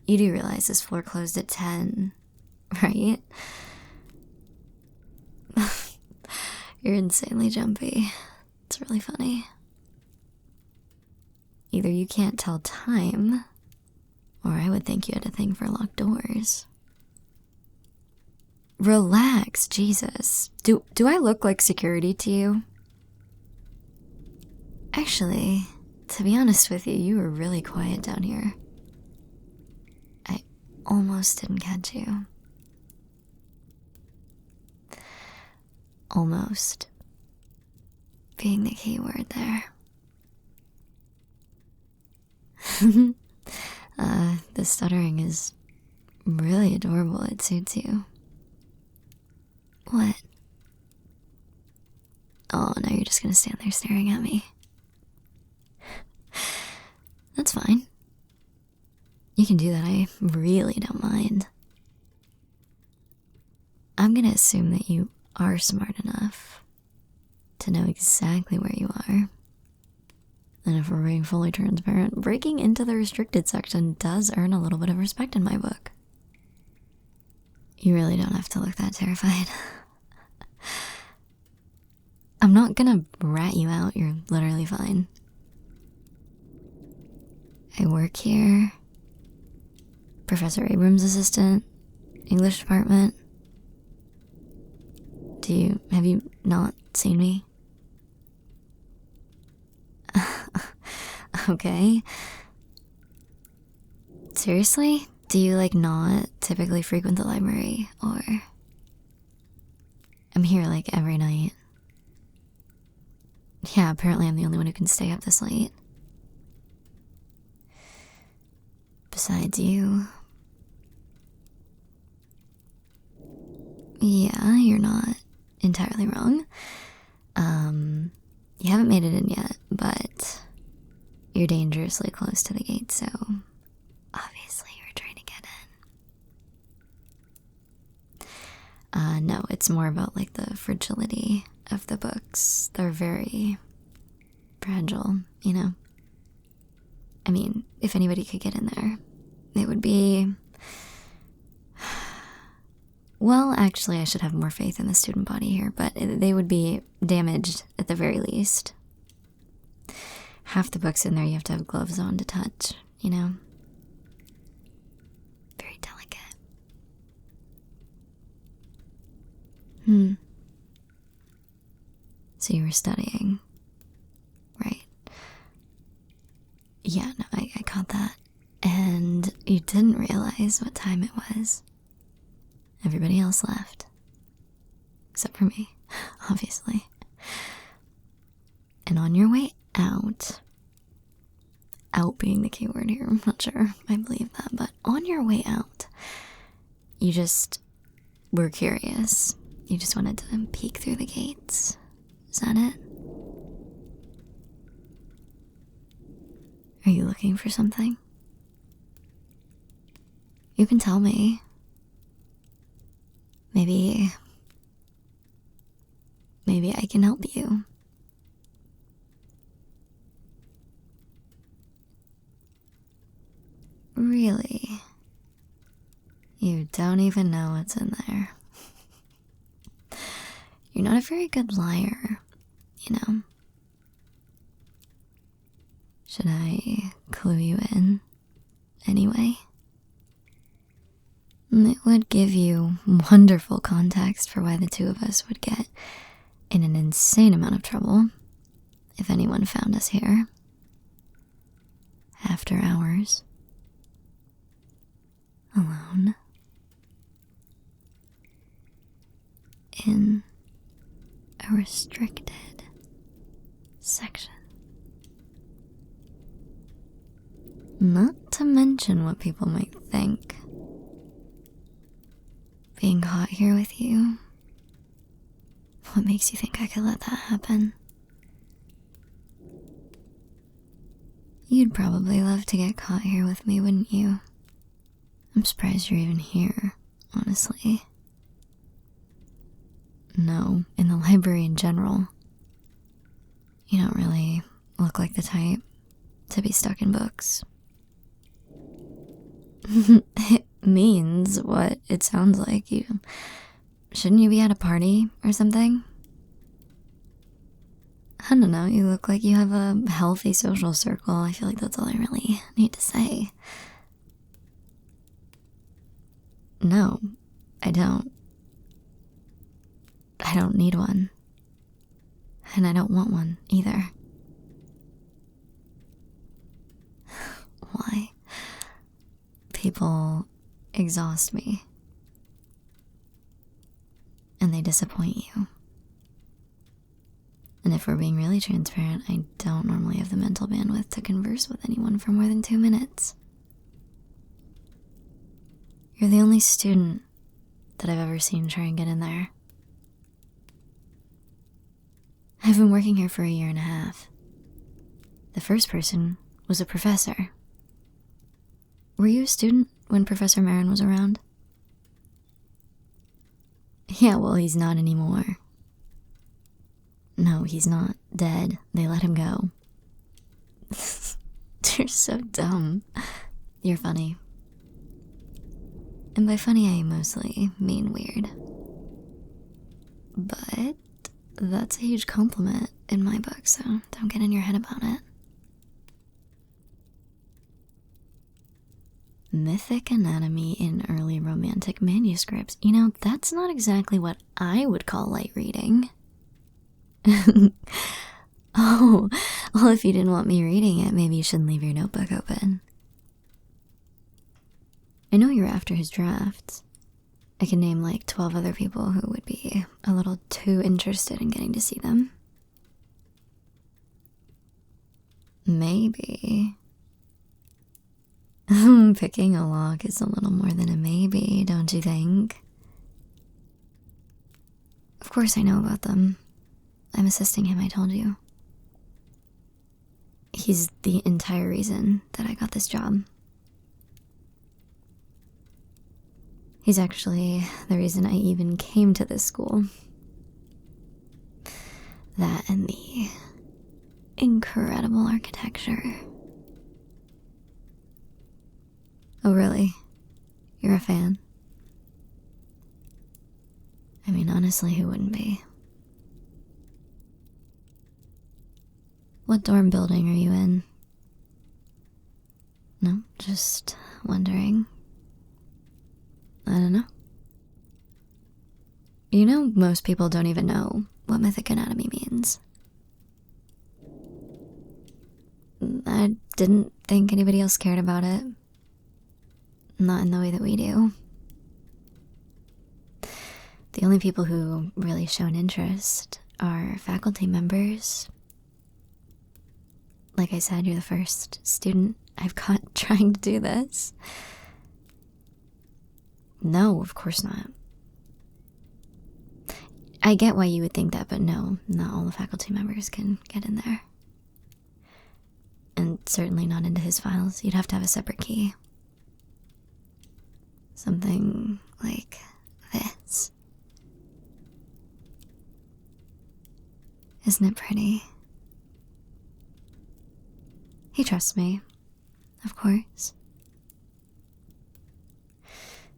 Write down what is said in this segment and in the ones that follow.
You do realize this floor closed at 10, right? You're insanely jumpy. It's really funny. Either you can't tell time, or I would think you had a thing for locked doors. Relax, Jesus. Do I look like security to you? Actually, to be honest with you, you were really quiet down here. I almost didn't catch you. Almost being the key word there. The stuttering is really adorable. It suits you. What? Oh, now you're just gonna stand there staring at me. That's fine. You can do that. I really don't mind. I'm gonna assume that you are smart enough to know exactly where you are. And if we're being fully transparent, breaking into the restricted section does earn a little bit of respect in my book. You really don't have to look that terrified. I'm not gonna rat you out, you're literally fine. I work here. Professor Abrams' assistant, English department. Have you not seen me? Okay. Seriously? Do you, not typically frequent the library, or... I'm here, every night. Yeah, apparently I'm the only one who can stay up this late. Besides you... Yeah, you're not entirely wrong. You haven't made it in yet, but you're dangerously close to the gate, so obviously you're trying to get in. No, it's more about the fragility of the books. They're very fragile, you know? I mean, if anybody could get in there, it would be... Well, actually, I should have more faith in the student body here, but they would be damaged at the very least. Half the books in there you have to have gloves on to touch, you know? Very delicate. So you were studying, right? Yeah, no, I caught that. And you didn't realize what time it was. Everybody else left. Except for me, obviously. And on your way out being the key word here, I'm not sure I believe that, but on your way out, you just were curious. You just wanted to peek through the gates. Is that it? Are you looking for something? You can tell me. Maybe I can help you. Really? You don't even know what's in there. You're not a very good liar, you know? Should I clue you in anyway? It would give you wonderful context for why the two of us would get in an insane amount of trouble if anyone found us here. After hours. Alone. In a restricted section. Not to mention what people might think. Being caught here with you. What makes you think I could let that happen? You'd probably love to get caught here with me, wouldn't you? I'm surprised you're even here, honestly. No, in the library in general. You don't really look like the type to be stuck in books. It means what it sounds like. Shouldn't you be at a party or something? I don't know, you look like you have a healthy social circle. I feel like that's all I really need to say. No, I don't. I don't need one. And I don't want one either. Why? People exhaust me. And they disappoint you. And if we're being really transparent, I don't normally have the mental bandwidth to converse with anyone for more than 2 minutes. You're the only student that I've ever seen try and get in there. I've been working here for 1.5 years. The first person was a professor. Were you a student when Professor Marin was around? Yeah, well, he's not anymore. No, he's not dead. They let him go. You're so dumb. You're funny. And by funny, I mostly mean weird. But that's a huge compliment in my book, so don't get in your head about it. Mythic anatomy in early romantic manuscripts. You know, that's not exactly what I would call light reading. Oh, well, if you didn't want me reading it, maybe you shouldn't leave your notebook open. I know you're after his drafts. I can name like 12 other people who would be a little too interested in getting to see them. Maybe. Picking a lock is a little more than a maybe, don't you think? Of course I know about them. I'm assisting him, I told you. He's the entire reason that I got this job. He's actually the reason I even came to this school. That and the incredible architecture. Oh, really? You're a fan? I mean, honestly, who wouldn't be? What dorm building are you in? No, just wondering. I don't know. You know, most people don't even know what mythic anatomy means. I didn't think anybody else cared about it. Not in the way that we do. The only people who really show an interest are faculty members. Like I said, you're the first student I've caught trying to do this. No, of course not. I get why you would think that, but no, not all the faculty members can get in there. And certainly not into his files. You'd have to have a separate key. Something like this. Isn't it pretty? He trusts me, of course.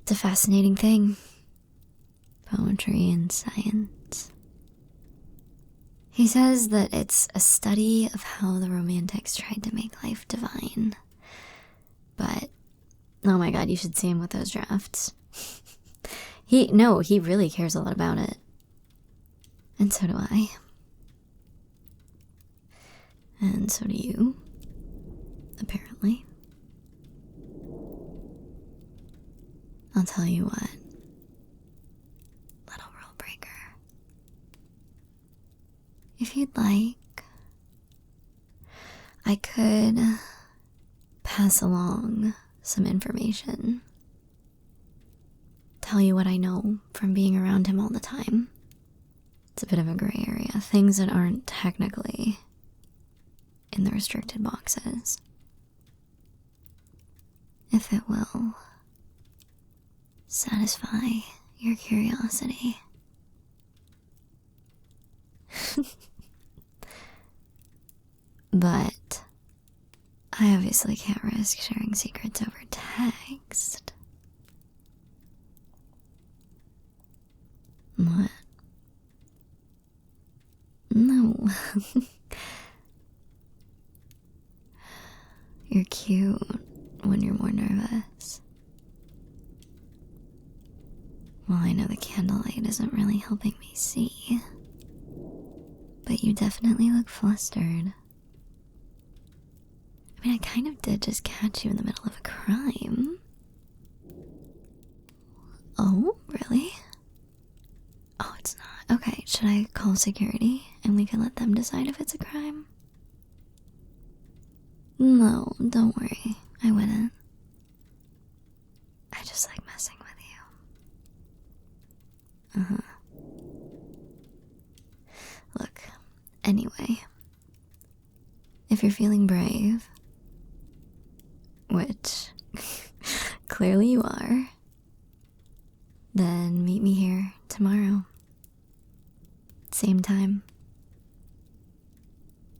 It's a fascinating thing. Poetry and science. He says that it's a study of how the Romantics tried to make life divine. But, oh my god, you should see him with those drafts. He really cares a lot about it. And so do I. And so do you. Apparently. I'll tell you what. Little rule breaker. If you'd like, I could pass along some information. Tell you what I know from being around him all the time. It's a bit of a gray area. Things that aren't technically in the restricted boxes. If it will satisfy your curiosity. But I obviously can't risk sharing secrets over text. next. What? No. You're cute when you're more nervous. Well, I know the candlelight isn't really helping me see, but you definitely look flustered. I mean, I kind of did just catch you in the middle of a crime. Oh, really? Oh, it's not. Okay, should I call security and we can let them decide if it's a crime? No, don't worry. I wouldn't. I just like messing with you. Look, anyway, if you're feeling brave, which clearly you are, then meet me here tomorrow. Same time.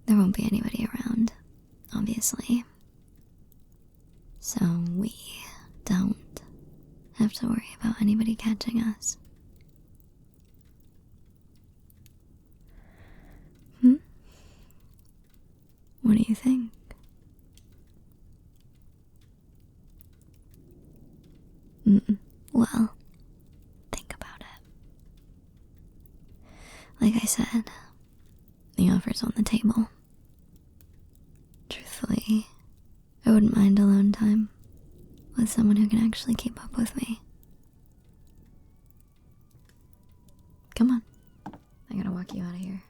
There won't be anybody around, obviously. So we don't have to worry about anybody catching us. What do you think? Well, think about it. Like I said, the offer's on the table. Truthfully, I wouldn't mind alone time with someone who can actually keep up with me. Come on, I gotta walk you out of here.